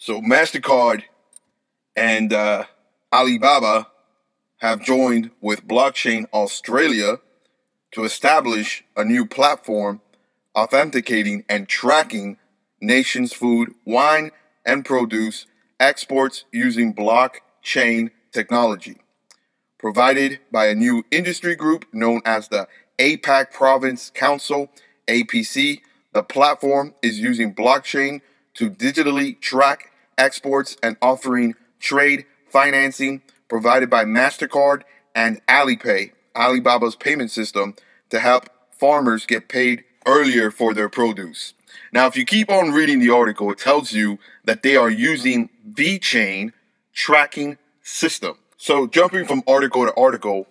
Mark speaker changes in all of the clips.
Speaker 1: So Mastercard and Alibaba have joined with Blockchain Australia to establish a new platform authenticating and tracking nations' food, wine, and produce exports using blockchain technology. Provided by a new industry group known as the APAC Province Council, APC, the platform is using blockchain to digitally track exports and offering trade financing provided by Mastercard and Alipay, Alibaba's payment system, to help farmers get paid earlier for their produce. Now, if you keep on reading the article, it tells you that they are using Vechain tracking system. So jumping from article to article,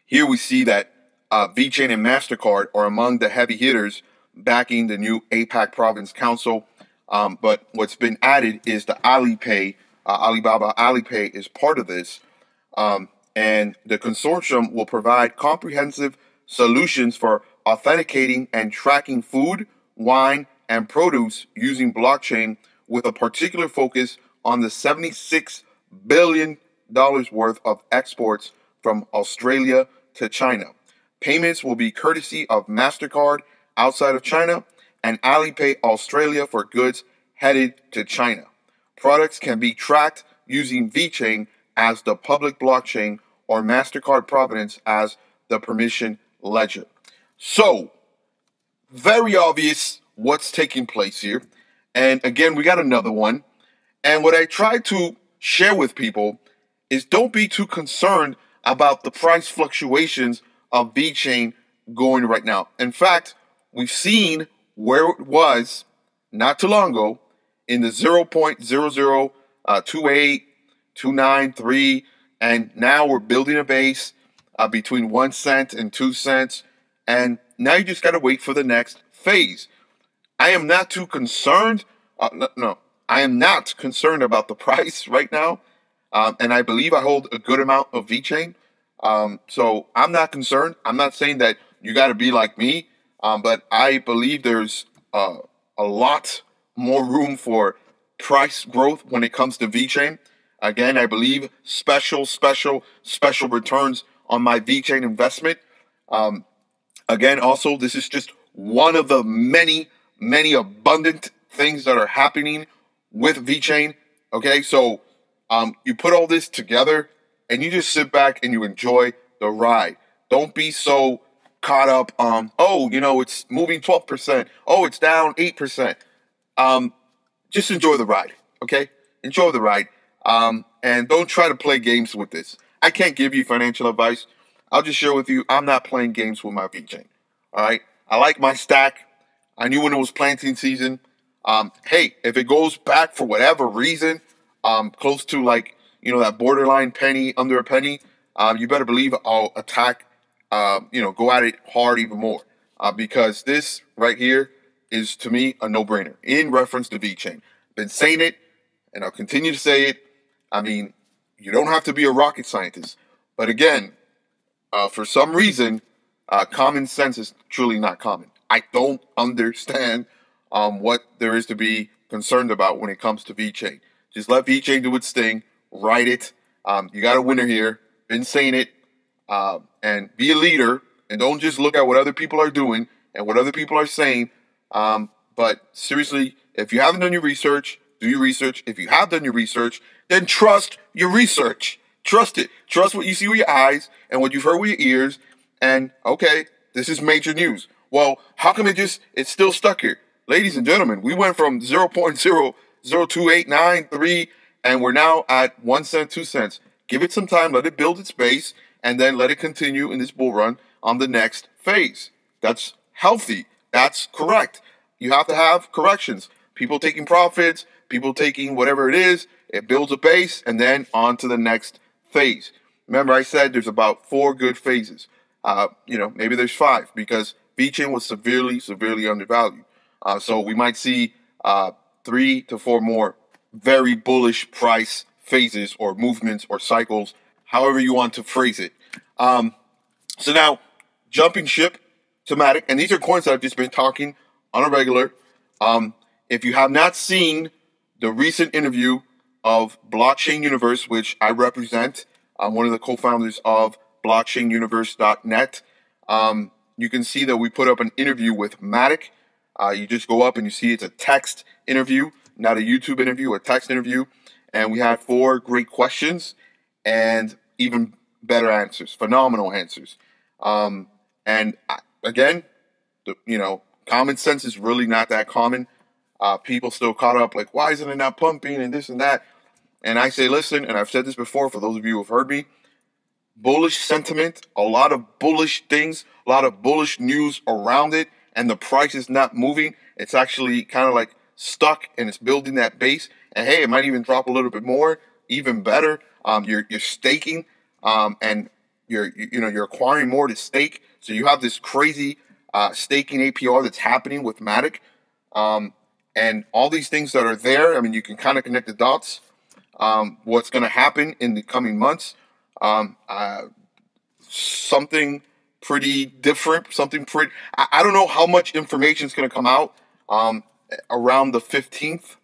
Speaker 1: here we see that Vechain and Mastercard are among the heavy hitters backing the new APAC Province Council. But what's been added is the Alipay, Alibaba Alipay is part of this. And the consortium will provide comprehensive solutions for authenticating and tracking food, wine, and produce using blockchain, with a particular focus on the $76 billion worth of exports from Australia to China. Payments will be courtesy of Mastercard outside of China and Alipay Australia for goods headed to China. Products can be tracked using Vechain as the public blockchain or Mastercard Provenance as the permission ledger. So, very obvious what's taking place here. And again, we got another one. And what I try to share with people is don't be too concerned about the price fluctuations of Vechain going right now. In fact, we've seen where it was not too long ago in the 0.0028293, and now we're building a base between 1 cent and 2 cents, and now you just got to wait for the next phase. I am not too concerned. I am not concerned about the price right now, and I believe I hold a good amount of Vechain. So I'm not concerned. I'm not saying that you got to be like me, but I believe there's a lot more room for price growth when it comes to Vechain. Again, I believe special returns on my Vechain investment. Again, also, this is just one of the many abundant things that are happening with Vechain. Okay, so you put all this together and you just sit back and you enjoy the ride. Don't be so caught up on, oh, it's moving 12%. Oh, it's down 8%. Just enjoy the ride, okay? Enjoy the ride. And don't try to play games with this. I can't give you financial advice. I'll just share with you, I'm not playing games with my Vechain, all right? I like my stack. I knew when it was planting season. Hey, if it goes back for whatever reason, close to that borderline penny, under a penny, you better believe I'll attack, go at it hard even more. Because this right here is, to me, a no-brainer in reference to Vechain. Been saying it, and I'll continue to say it. I mean, you don't have to be a rocket scientist. But again, for some reason, common sense is truly not common. I don't understand what there is to be concerned about when it comes to Vechain. Just let Vechain do its thing. Ride it. You got a winner here. Been saying it. And be a leader. And don't just look at what other people are doing and what other people are saying. But seriously, if you haven't done your research, do your research. If you have done your research, then trust your research. Trust it. Trust what you see with your eyes and what you've heard with your ears. And, okay, this is major news. Well, how come it's still stuck here? Ladies and gentlemen, we went from 0.002893 and we're now at 1 cent, 2 cents. Give it some time, let it build its base, and then let it continue in this bull run on the next phase. That's healthy. That's correct. You have to have corrections. People taking profits, people taking whatever it is, it builds a base, and then on to the next phase. Remember, I said there's about 4 good phases. Maybe there's 5 because Vechain was severely undervalued. So we might see 3 to 4 more very bullish price phases or movements or cycles, however you want to phrase it. So now, jumping ship to Matic, and these are coins that I've just been talking on a regular. If you have not seen the recent interview of Blockchain Universe, which I represent. I'm one of the co-founders of blockchainuniverse.net. You can see that we put up an interview with Matic. You just go up and you see it's a text interview, not a YouTube interview, a text interview. And we had 4 great questions and even better answers, phenomenal answers. Again, common sense is really not that common. People still caught up like, why isn't it not pumping and this and that? And I say, listen, and I've said this before for those of you who have heard me, bullish sentiment, a lot of bullish things, a lot of bullish news around it, and the price is not moving. It's actually kind of like stuck and it's building that base. And hey, it might even drop a little bit more, even better. You're staking, and you're acquiring more to stake. So you have this crazy staking APR that's happening with Matic, and all these things that are there. I mean, you can kind of connect the dots. What's going to happen in the coming months? Something pretty different. I don't know how much information is going to come out around the 15th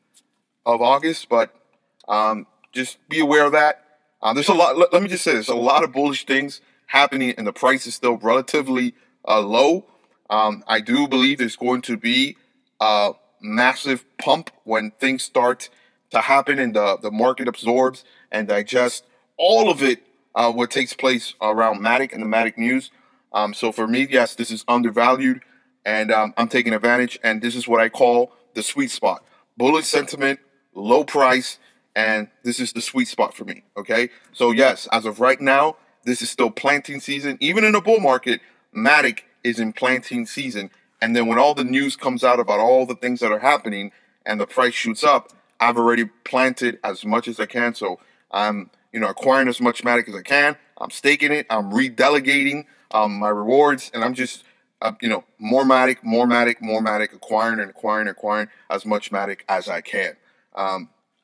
Speaker 1: of August, but just be aware of that. There's a lot. Let me just say, there's a lot of bullish things happening, and the price is still relatively low. I do believe there's going to be a massive pump when things start to happen and the market absorbs and digests all of it, what takes place around Matic and the Matic news. So for me, yes, this is undervalued, and I'm taking advantage, and this is what I call the sweet spot. Bullish sentiment, low price, and this is the sweet spot for me, okay? So yes, as of right now, this is still planting season. Even in a bull market, Matic is in planting season. And then when all the news comes out about all the things that are happening and the price shoots up, I've already planted as much as I can. So I'm, acquiring as much Matic as I can. I'm staking it. I'm redelegating my rewards, and I'm just, more Matic, acquiring as much Matic as I can.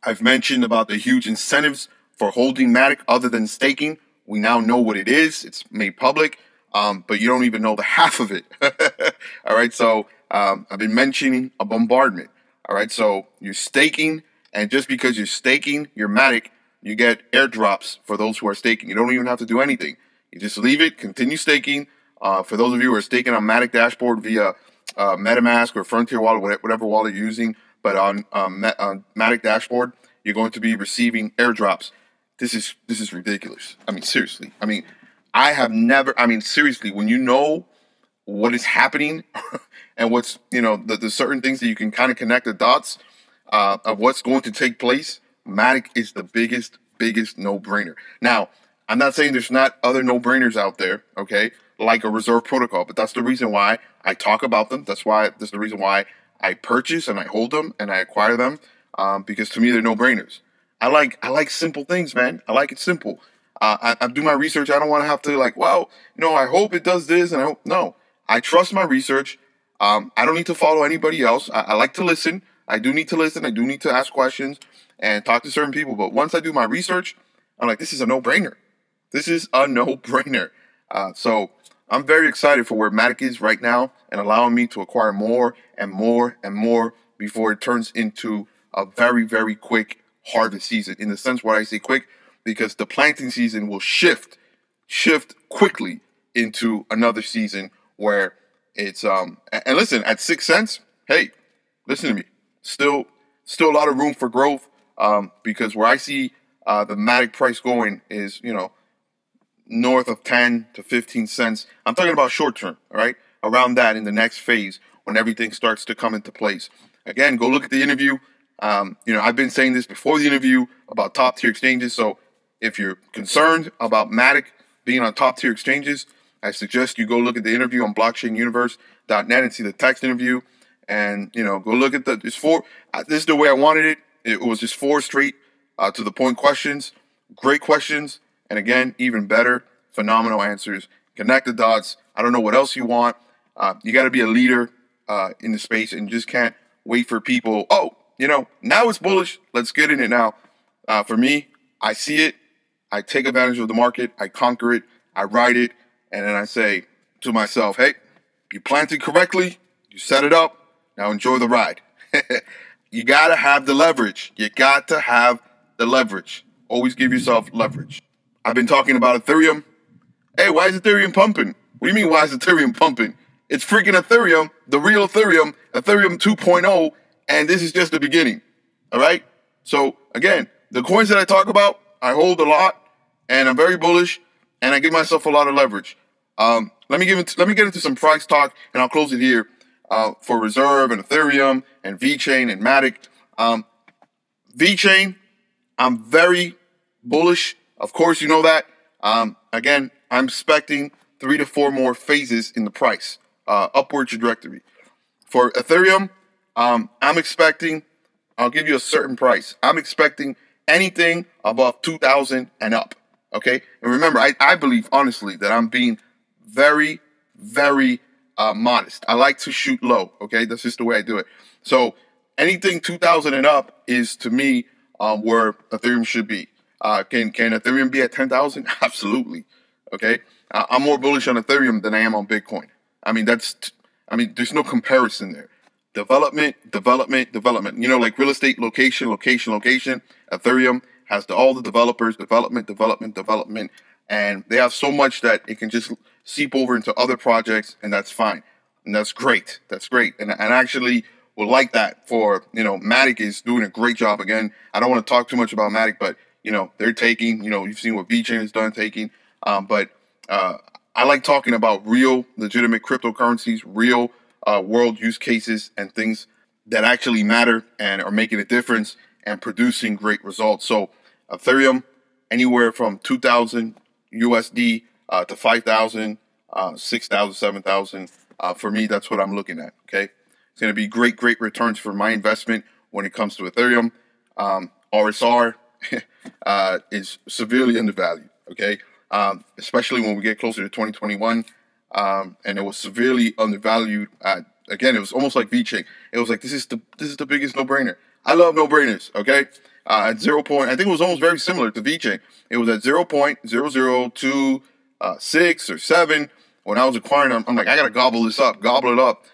Speaker 1: I've mentioned about the huge incentives for holding Matic other than staking. We now know what it is. It's made public, but you don't even know the half of it. All right, so I've been mentioning a bombardment. All right, so you're staking, and just because you're staking your Matic, you get airdrops for those who are staking. You don't even have to do anything. You just leave it, continue staking. For those of you who are staking on Matic dashboard via MetaMask or Frontier wallet, whatever wallet you're using, but on Matic dashboard, you're going to be receiving airdrops. This is ridiculous. I mean, seriously. I mean, seriously, when you know what is happening and what's, the certain things that you can kind of connect the dots of what's going to take place, Matic is the biggest no-brainer. Now, I'm not saying there's not other no-brainers out there, okay, like a reserve protocol, but that's the reason why I talk about them. That's the reason why I purchase and I hold them and I acquire them, because to me they're no-brainers. I like simple things, man. I like it simple. I do my research. I don't want to have to I hope it does this, and no. I trust my research. I don't need to follow anybody else. I like to listen. I do need to listen. I do need to ask questions and talk to certain people. But once I do my research, I'm like, this is a no-brainer. This is a no-brainer. So I'm very excited for where Matic is right now and allowing me to acquire more and more and more before it turns into a very, very quick harvest season. In the sense where I say quick, because the planting season will shift quickly into another season where it's and listen, at 6 cents, hey, listen to me. Still a lot of room for growth, because where I see the Matic price going is, north of 10 to 15 cents. I'm talking about short term, all right? Around that in the next phase when everything starts to come into place. Again, go look at the interview. I've been saying this before the interview about top tier exchanges. So if you're concerned about Matic being on top tier exchanges, I suggest you go look at the interview on blockchainuniverse.net and see the text interview. And, go look at this is the way I wanted it. It was just 4 straight to the point questions. Great questions. And again, even better, phenomenal answers. Connect the dots. I don't know what else you want. You got to be a leader in the space and just can't wait for people. Oh, now it's bullish. Let's get in it now. For me, I see it. I take advantage of the market. I conquer it. I ride it. And then I say to myself, hey, you planted correctly. You set it up. Now enjoy the ride. you got to have the leverage. You got to have the leverage. Always give yourself leverage. I've been talking about Ethereum. Hey, why is Ethereum pumping? What do you mean, why is Ethereum pumping? It's freaking Ethereum, the real Ethereum, Ethereum 2.0, and this is just the beginning. All right? So, again, the coins that I talk about, I hold a lot, and I'm very bullish, and I give myself a lot of leverage. Let me get into some price talk, and I'll close it here for Reserve and Ethereum and Vechain and Matic. Vechain, I'm very bullish. Of course, you know that. Again, I'm expecting 3 to 4 more phases in the price, upward trajectory. For Ethereum, I'm expecting, I'll give you a certain price. I'm expecting anything above 2,000 and up. Okay? And remember, I believe, honestly, that I'm being very, very modest. I like to shoot low. Okay? That's just the way I do it. So anything 2,000 and up is, to me, where Ethereum should be. Can Ethereum be at 10,000? Absolutely. Okay? I'm more bullish on Ethereum than I am on Bitcoin. There's no comparison there. Development. You know, like real estate, location. Ethereum has all the developers, development. And they have so much that it can just seep over into other projects, and that's fine. And that's great. And actually would like that for, you know, Matic is doing a great job. Again, I don't want to talk too much about Matic, but, you know, they're taking, you know, you've seen what Vechain has done taking. But I like talking about real, legitimate cryptocurrencies, real world use cases, and things that actually matter and are making a difference and producing great results. So Ethereum, anywhere from 2,000 USD to 5,000, 6,000, 7,000. For me, that's what I'm looking at. Okay, it's going to be great returns for my investment when it comes to Ethereum. RSR is severely undervalued. Okay. Especially when we get closer to 2021, and it was severely undervalued. Again, it was almost like Vechain. It was like, this is the biggest no-brainer. I love no-brainers. Okay, at 0. I think it was almost very similar to Vechain. It was at 0.0026 or 7. When I was acquiring them, I'm like, I gotta gobble it up.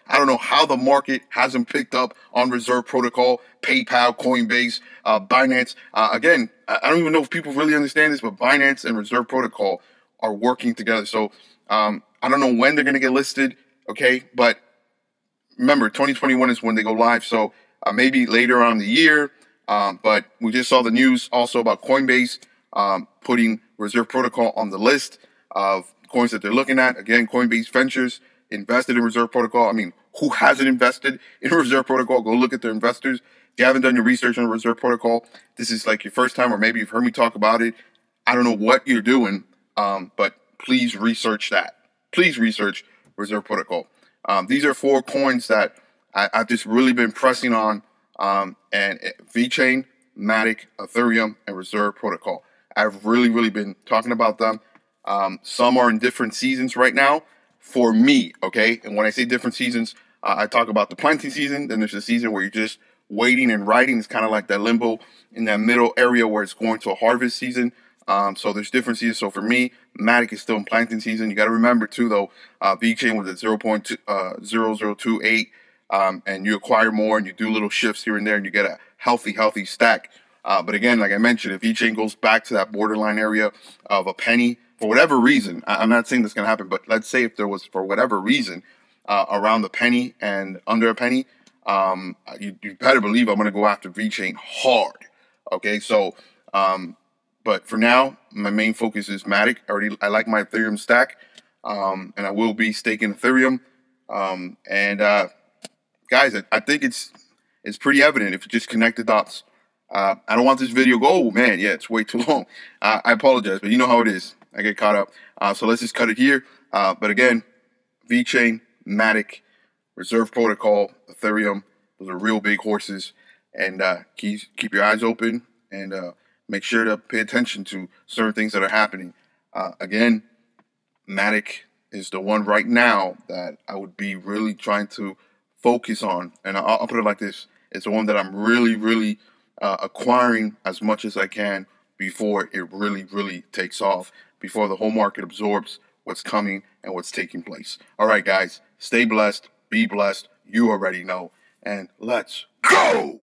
Speaker 1: I don't know how the market hasn't picked up on Reserve Protocol, PayPal, Coinbase, Binance. Again, I don't even know if people really understand this, but Binance and Reserve Protocol are working together. So I don't know when they're gonna get listed. Okay, but remember, 2021 is when they go live. So maybe later on in the year. But we just saw the news also about Coinbase putting Reserve Protocol on the list of coins that they're looking at. Again, Coinbase Ventures invested in Reserve Protocol. I mean, who hasn't invested in Reserve Protocol? Go look at their investors. If you haven't done your research on Reserve Protocol, this is like your first time, or maybe you've heard me talk about it. I don't know what you're doing, but please research that. Please research Reserve Protocol. These are 4 coins that I've just really been pressing on, and Vechain, Matic, Ethereum, and Reserve Protocol. I've really been talking about them. Some are in different seasons right now for me, okay? And when I say different seasons, I talk about the planting season. Then there's a season where you're just waiting and riding. It's kind of like that limbo in that middle area where it's going to a harvest season. So there's different seasons. So for me, Matic is still in planting season. You got to remember too, though, Vechain was at 0.0028, and you acquire more and you do little shifts here and there, and you get a healthy stack. But again, like I mentioned, if Vechain goes back to that borderline area of a penny, for whatever reason, I'm not saying this is going to happen, but let's say if there was, for whatever reason, around the penny and under a penny, you better believe I'm going to go after Vechain hard. Okay, so, but for now, my main focus is Matic. I like my Ethereum stack, and I will be staking Ethereum. Guys, I think it's pretty evident if you just connect the dots. I don't want this video to go, oh man, yeah, it's way too long. I apologize, but you know how it is. I get caught up. So let's just cut it here. But again, Vechain, Matic, Reserve Protocol, Ethereum, those are real big horses. And keep your eyes open, and make sure to pay attention to certain things that are happening. Again, Matic is the one right now that I would be really trying to focus on. And I'll put it like this. It's the one that I'm really acquiring as much as I can before it really takes off, before the whole market absorbs what's coming and what's taking place. All right, guys, stay blessed, be blessed. You already know. And let's go!